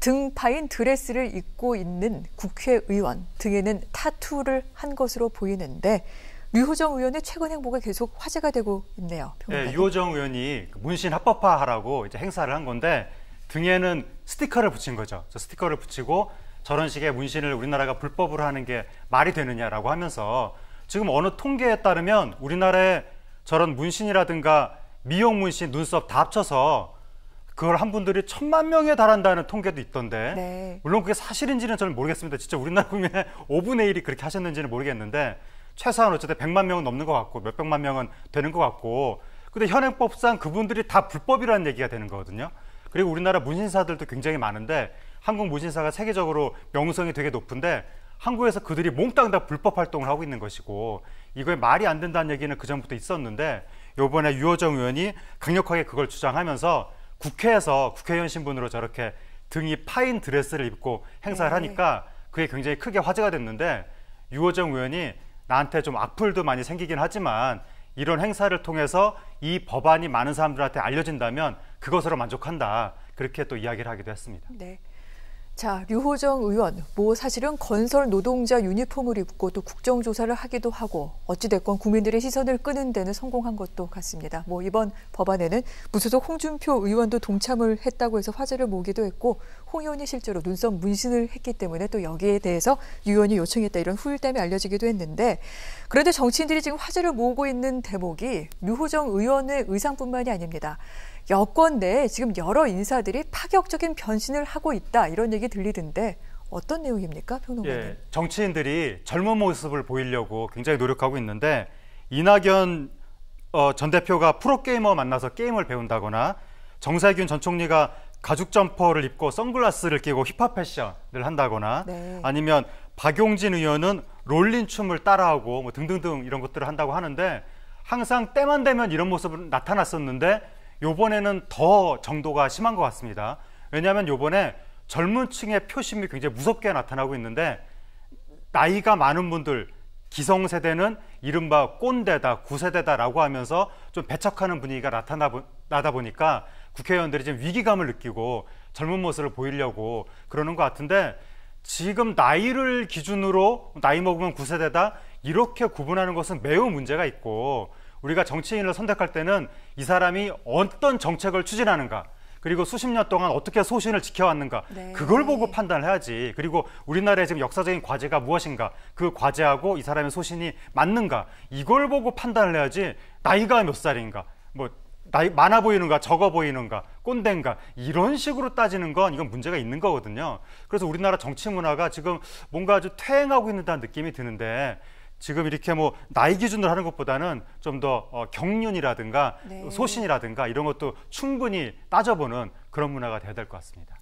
등 파인 드레스를 입고 있는 국회의원, 등에는 타투를 한 것으로 보이는데 류호정 의원의 최근 행보가 계속 화제가 되고 있네요. 네, 류호정 의원이 문신 합법화하라고 이제 행사를 한 건데 등에는 스티커를 붙인 거죠. 저 스티커를 붙이고 저런 식의 문신을 우리나라가 불법으로 하는 게 말이 되느냐라고 하면서 지금 어느 통계에 따르면 우리나라에 저런 문신이라든가 미용 문신, 눈썹 다 합쳐서 그걸 한 분들이 1000만 명에 달한다는 통계도 있던데 네. 물론 그게 사실인지는 저는 모르겠습니다. 진짜 우리나라 국민의 5분의 1이 그렇게 하셨는지는 모르겠는데 최소한 어쨌든 100만 명은 넘는 것 같고 몇백만 명은 되는 것 같고 근데 현행법상 그분들이 다 불법이라는 얘기가 되는 거거든요. 그리고 우리나라 문신사들도 굉장히 많은데 한국 문신사가 세계적으로 명성이 되게 높은데 한국에서 그들이 몽땅 다 불법 활동을 하고 있는 것이고 이거에 말이 안 된다는 얘기는 그전부터 있었는데 이번에 류호정 의원이 강력하게 그걸 주장하면서 국회에서 국회의원 신분으로 저렇게 등이 파인 드레스를 입고 행사를 하니까 그게 굉장히 크게 화제가 됐는데 류호정 의원이 나한테 좀 악플도 많이 생기긴 하지만 이런 행사를 통해서 이 법안이 많은 사람들한테 알려진다면 그것으로 만족한다. 그렇게 또 이야기를 하기도 했습니다. 네. 자, 류호정 의원, 사실은 건설 노동자 유니폼을 입고 또 국정조사를 하기도 하고 어찌됐건 국민들의 시선을 끄는 데는 성공한 것도 같습니다. 이번 법안에는 무소속 홍준표 의원도 동참을 했다고 해서 화제를 모으기도 했고 홍 의원이 실제로 눈썹 문신을 했기 때문에 또 여기에 대해서 유 의원이 요청했다 이런 후일담이 알려지기도 했는데 그런데 정치인들이 지금 화제를 모으고 있는 대목이 류호정 의원의 의상뿐만이 아닙니다. 여권 내에 지금 여러 인사들이 파격적인 변신을 하고 있다 이런 얘기 들리던데 어떤 내용입니까, 평론가님? 예, 정치인들이 젊은 모습을 보이려고 굉장히 노력하고 있는데 이낙연 전 대표가 프로게이머 만나서 게임을 배운다거나 정세균 전 총리가 가죽 점퍼를 입고 선글라스를 끼고 힙합 패션을 한다거나 아니면 박용진 의원은 롤린 춤을 따라하고 등등등 이런 것들을 한다고 하는데 항상 때만 되면 이런 모습은 나타났었는데 요번에는 더 정도가 심한 것 같습니다. 왜냐하면 요번에 젊은 층의 표심이 굉장히 무섭게 나타나고 있는데 나이가 많은 분들, 기성세대는 이른바 꼰대다, 구세대다라고 하면서 좀 배척하는 분위기가 나다 보니까 국회의원들이 지금 위기감을 느끼고 젊은 모습을 보이려고 그러는 것 같은데 지금 나이를 기준으로 나이 먹으면 구세대다 이렇게 구분하는 것은 매우 문제가 있고 우리가 정치인을 선택할 때는 이 사람이 어떤 정책을 추진하는가 그리고 수십 년 동안 어떻게 소신을 지켜왔는가 그걸 보고 판단을 해야지. 그리고 우리나라의 지금 역사적인 과제가 무엇인가 그 과제하고 이 사람의 소신이 맞는가 이걸 보고 판단을 해야지 나이가 몇 살인가 나이 많아 보이는가 적어 보이는가 꼰대인가 이런 식으로 따지는 건 이건 문제가 있는 거거든요. 그래서 우리나라 정치 문화가 지금 뭔가 아주 퇴행하고 있다는 느낌이 드는데 지금 이렇게 나이 기준으로 하는 것보다는 좀 더 경륜이라든가 소신이라든가 이런 것도 충분히 따져보는 그런 문화가 돼야 될 것 같습니다.